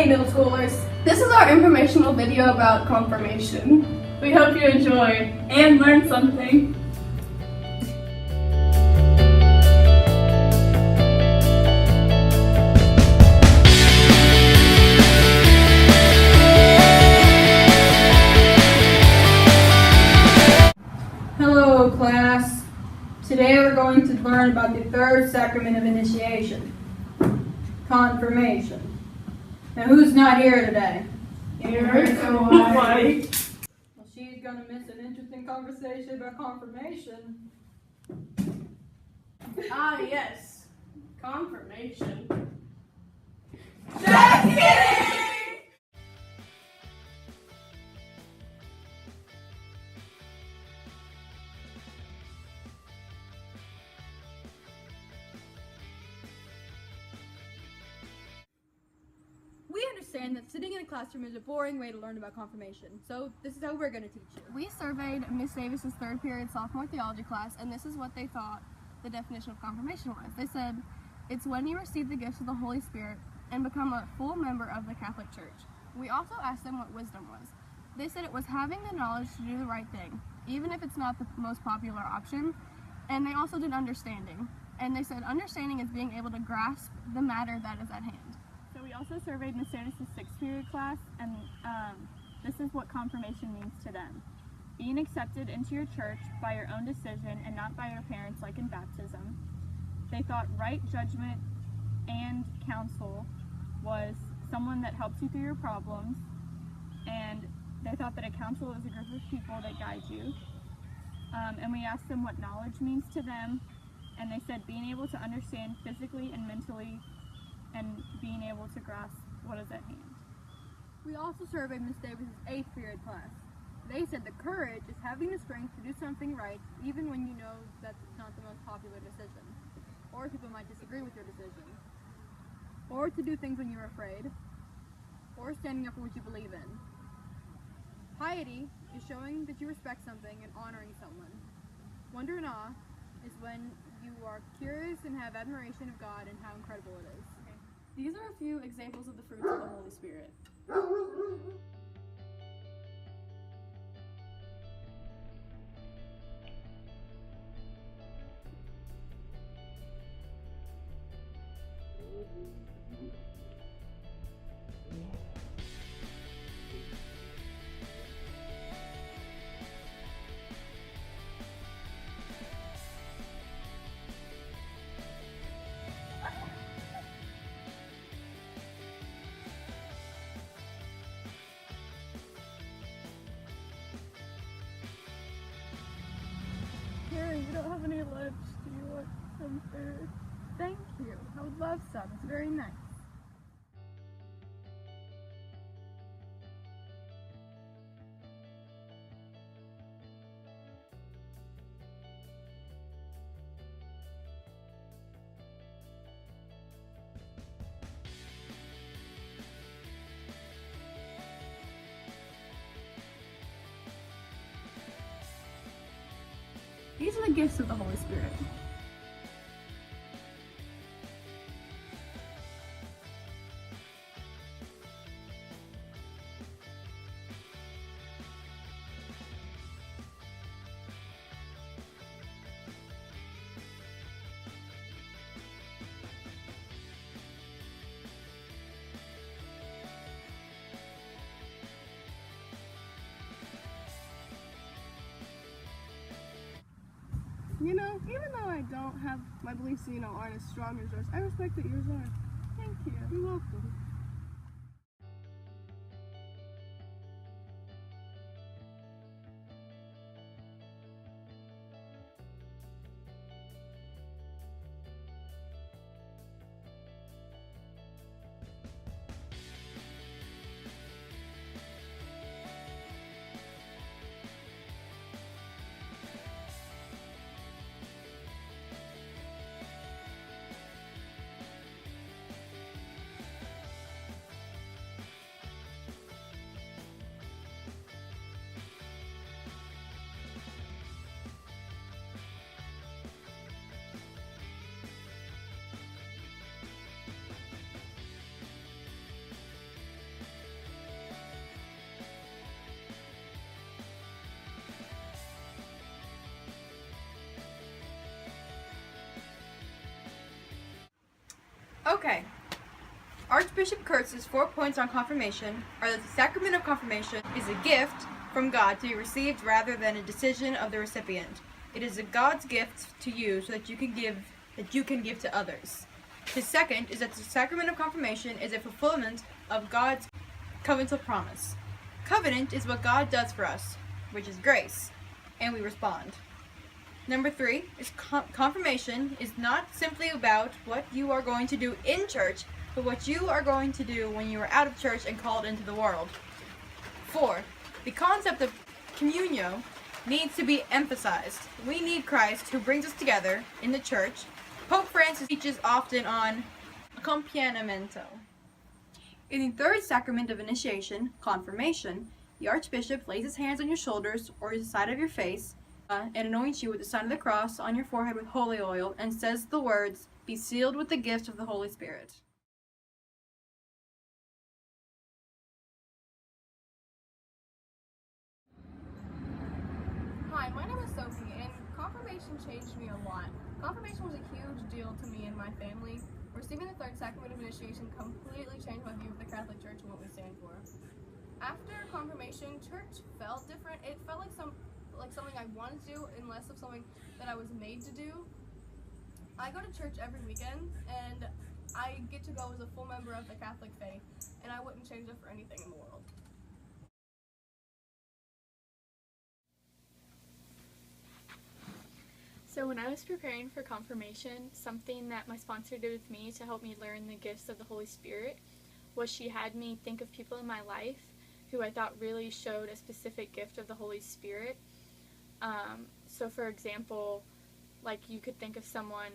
Hey, middle schoolers. This is our informational video about confirmation. We hope you enjoy and learn something. Hello, class. Today we're going to learn about the third sacrament of initiation, confirmation. Now, who's not here today? Here's so why. Well, she's going to miss an interesting conversation about confirmation. Ah, yes. Confirmation. Just kidding! We understand that sitting in a classroom is a boring way to learn about confirmation, so this is how we're going to teach you. We surveyed Miss Davis's third period sophomore theology class, and this is what they thought the definition of confirmation was. They said, it's when you receive the gifts of the Holy Spirit and become a full member of the Catholic Church. We also asked them what wisdom was. They said it was having the knowledge to do the right thing, even if it's not the most popular option, and they also did understanding. And they said understanding is being able to grasp the matter that is at hand. So we also surveyed Miss Davis' sixth period class, and this is what confirmation means to them. Being accepted into your church by your own decision and not by your parents like in baptism. They thought right judgment and counsel was someone that helps you through your problems, and they thought that a counsel is a group of people that guide you. And we asked them what knowledge means to them, and they said being able to understand physically and mentally and being able to grasp what is at hand. We also surveyed Miss Davis's eighth period class. They said the courage is having the strength to do something right even when you know that it's not the most popular decision, or people might disagree with your decision, or to do things when you're afraid, or standing up for what you believe in. Piety is showing that you respect something and honoring someone. Wonder and awe is when you are curious and have admiration of God and how incredible it is. These are a few examples of the fruits of the Holy Spirit. Carrie, we don't have any lunch. Do you want some food? Thank you. I would love some. It's very nice. These are the gifts of the Holy Spirit. You know, even though I don't have my beliefs, aren't as strong as yours, I respect that yours are. Thank you. You're welcome. Okay. Archbishop Kurtz's 4 points on confirmation are that the sacrament of confirmation is a gift from God to be received rather than a decision of the recipient. It is a God's gift to you so that you can give to others. His second is that the sacrament of confirmation is a fulfillment of God's covenantal promise. Covenant is what God does for us, which is grace, and we respond. Number 3 is confirmation is not simply about what you are going to do in church, but what you are going to do when you are out of church and called into the world. 4. The concept of communio needs to be emphasized. We need Christ who brings us together in the church. Pope Francis teaches often on accompagnamento. In the third sacrament of initiation, confirmation, the Archbishop lays his hands on your shoulders or the side of your face and anoints you with the sign of the cross on your forehead with holy oil and says the words, "Be sealed with the gift of the Holy Spirit." Hi, my name is Sophie, and confirmation changed me a lot. Confirmation was a huge deal to me and my family. Receiving the third sacrament of initiation completely changed my view of the Catholic Church and what we stand for. After confirmation, church felt different. It felt like something I wanted to do and less of something that I was made to do. I go to church every weekend, and I get to go as a full member of the Catholic faith, and I wouldn't change it for anything in the world. So when I was preparing for confirmation, something that my sponsor did with me to help me learn the gifts of the Holy Spirit was she had me think of people in my life who I thought really showed a specific gift of the Holy Spirit. So for example, like you could think of someone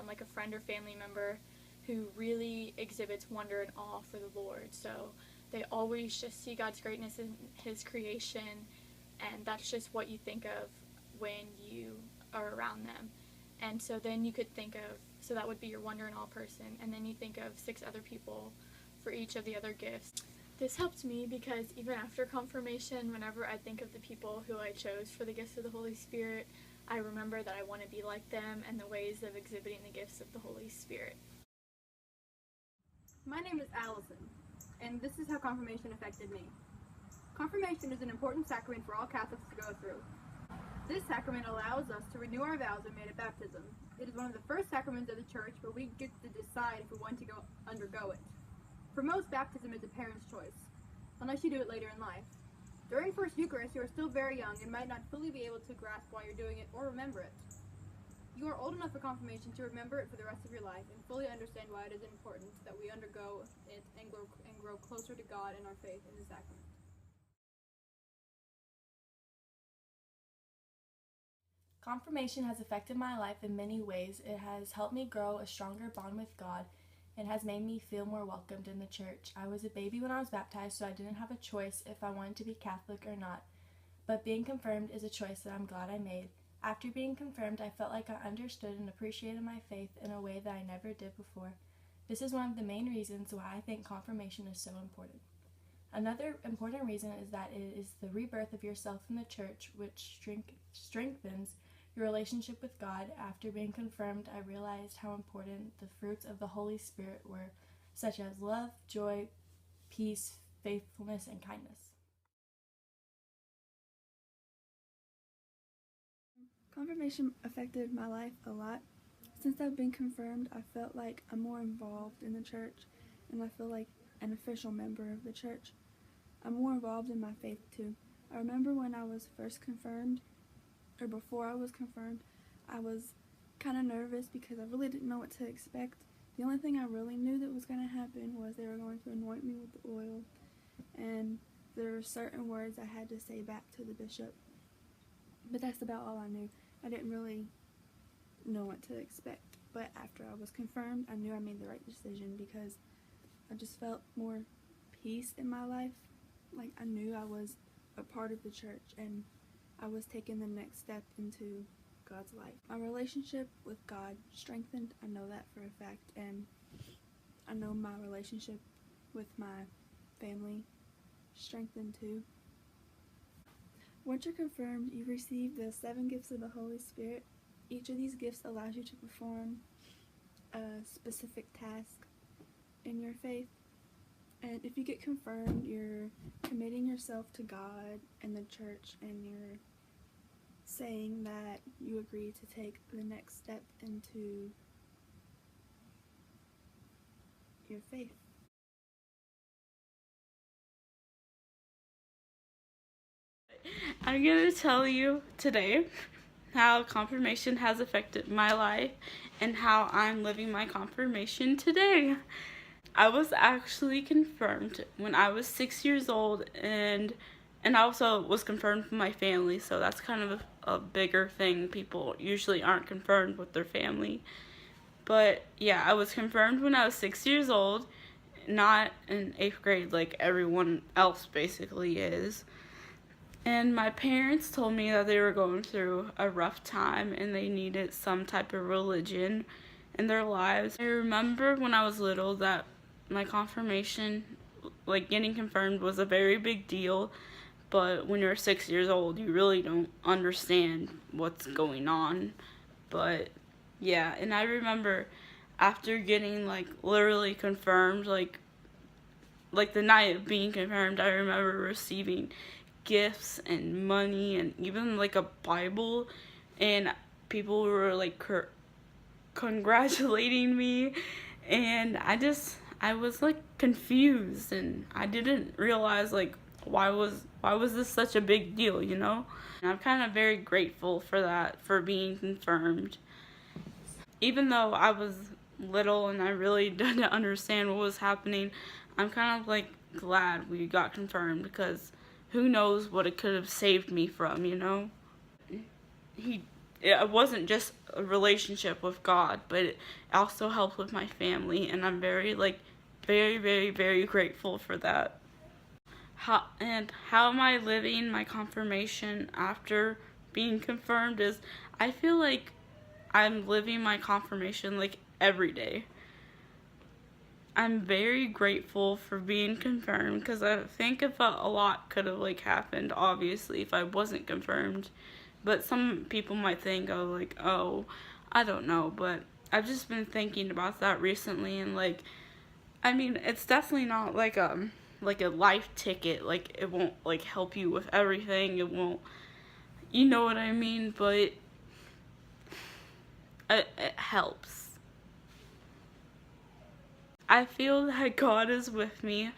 like a friend or family member who really exhibits wonder and awe for the Lord. So they always just see God's greatness in His creation, and that's just what you think of when you are around them. And so then you could think of, so that would be your wonder and awe person, and then you think of 6 other people for each of the other gifts. This helped me because even after confirmation, whenever I think of the people who I chose for the gifts of the Holy Spirit, I remember that I want to be like them and the ways of exhibiting the gifts of the Holy Spirit. My name is Allison, and this is how confirmation affected me. Confirmation is an important sacrament for all Catholics to go through. This sacrament allows us to renew our vows we made at baptism. It is one of the first sacraments of the Church where we get to decide if we want to undergo it. For most, baptism is a parent's choice, unless you do it later in life. During First Eucharist, you are still very young and might not fully be able to grasp why you're doing it or remember it. You are old enough for confirmation to remember it for the rest of your life and fully understand why it is important that we undergo it and grow closer to God in our faith in the sacrament. Confirmation has affected my life in many ways. It has helped me grow a stronger bond with God and has made me feel more welcomed in the church. I was a baby when I was baptized, so I didn't have a choice if I wanted to be Catholic or not. But being confirmed is a choice that I'm glad I made. After being confirmed, I felt like I understood and appreciated my faith in a way that I never did before. This is one of the main reasons why I think confirmation is so important. Another important reason is that it is the rebirth of yourself in the church, which strengthens your relationship with God. After being confirmed, I realized how important the fruits of the Holy Spirit were, such as love, joy, peace, faithfulness, and kindness. Confirmation affected my life a lot. Since I've been confirmed, I felt like I'm more involved in the church, and I feel like an official member of the church. I'm more involved in my faith too. I remember when I was first confirmed, or before I was confirmed, I was kind of nervous because I really didn't know what to expect. The only thing I really knew that was going to happen was they were going to anoint me with the oil, and there were certain words I had to say back to the bishop. But that's about all I knew. I didn't really know what to expect. But after I was confirmed, I knew I made the right decision because I just felt more peace in my life. Like I knew I was a part of the church and I was taking the next step into God's life. My relationship with God strengthened. I know that for a fact. And I know my relationship with my family strengthened too. Once you're confirmed, you receive the 7 gifts of the Holy Spirit. Each of these gifts allows you to perform a specific task in your faith. And if you get confirmed, you're committing yourself to God and the church, and you're saying that you agree to take the next step into your faith. I'm going to tell you today how confirmation has affected my life and how I'm living my confirmation today. I was actually confirmed when I was 6 years old, and I also was confirmed with my family, so that's kind of a bigger thing. People usually aren't confirmed with their family. But yeah, I was confirmed when I was 6 years old, not in 8th grade like everyone else basically is. And my parents told me that they were going through a rough time and they needed some type of religion in their lives. I remember when I was little that my confirmation, like getting confirmed, was a very big deal. But when you're 6 years old, you really don't understand what's going on. But yeah, and I remember after getting like literally confirmed, like the night of being confirmed, I remember receiving gifts and money and even like a Bible, and people were like congratulating me, and I was like confused, and I didn't realize like why was this such a big deal, you know? And I'm kind of very grateful for that, for being confirmed. Even though I was little and I really didn't understand what was happening, I'm kind of like glad we got confirmed, because who knows what it could have saved me from, you know? It wasn't just a relationship with God, but it also helped with my family, and I'm very, very grateful for that. How am I living my confirmation after being confirmed is, I feel like I'm living my confirmation like every day. I'm very grateful for being confirmed, because I think if a lot could have like happened, obviously, if I wasn't confirmed. But some people might think, oh, I don't know, but I've just been thinking about that recently, and like, I mean, it's definitely not like a life ticket, like it won't like help you with everything, it won't, you know what I mean, but it helps. I feel that God is with me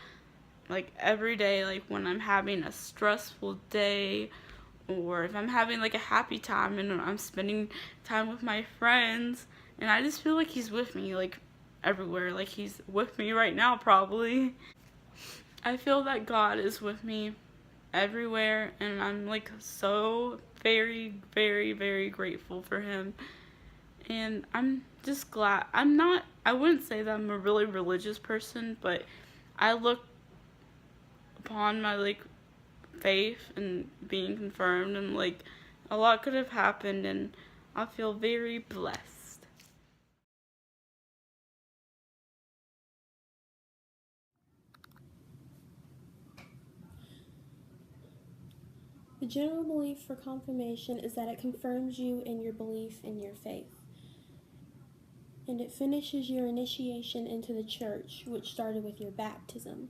like every day, like when I'm having a stressful day, or if I'm having like a happy time and I'm spending time with my friends, and I just feel like he's with me like everywhere, like he's with me right now probably. I feel that God is with me everywhere, and I'm like so very grateful for him. And I'm just glad. I wouldn't say that I'm a really religious person, but I look upon my like faith and being confirmed, and like a lot could have happened, and I feel very blessed. The general belief for confirmation is that it confirms you in your belief in your faith, and it finishes your initiation into the church, which started with your baptism.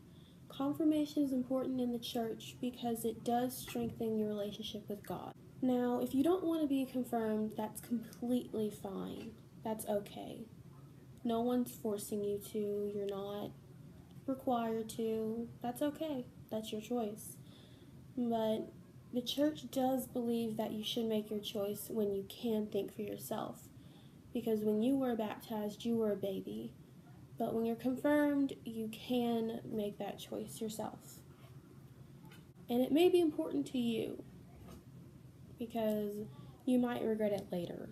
Confirmation is important in the church because it does strengthen your relationship with God. Now, if you don't want to be confirmed, that's completely fine. That's okay. No one's forcing you to. You're not required to. That's okay. That's your choice. But the church does believe that you should make your choice when you can think for yourself. Because when you were baptized, you were a baby. But when you're confirmed, you can make that choice yourself. And it may be important to you, because you might regret it later.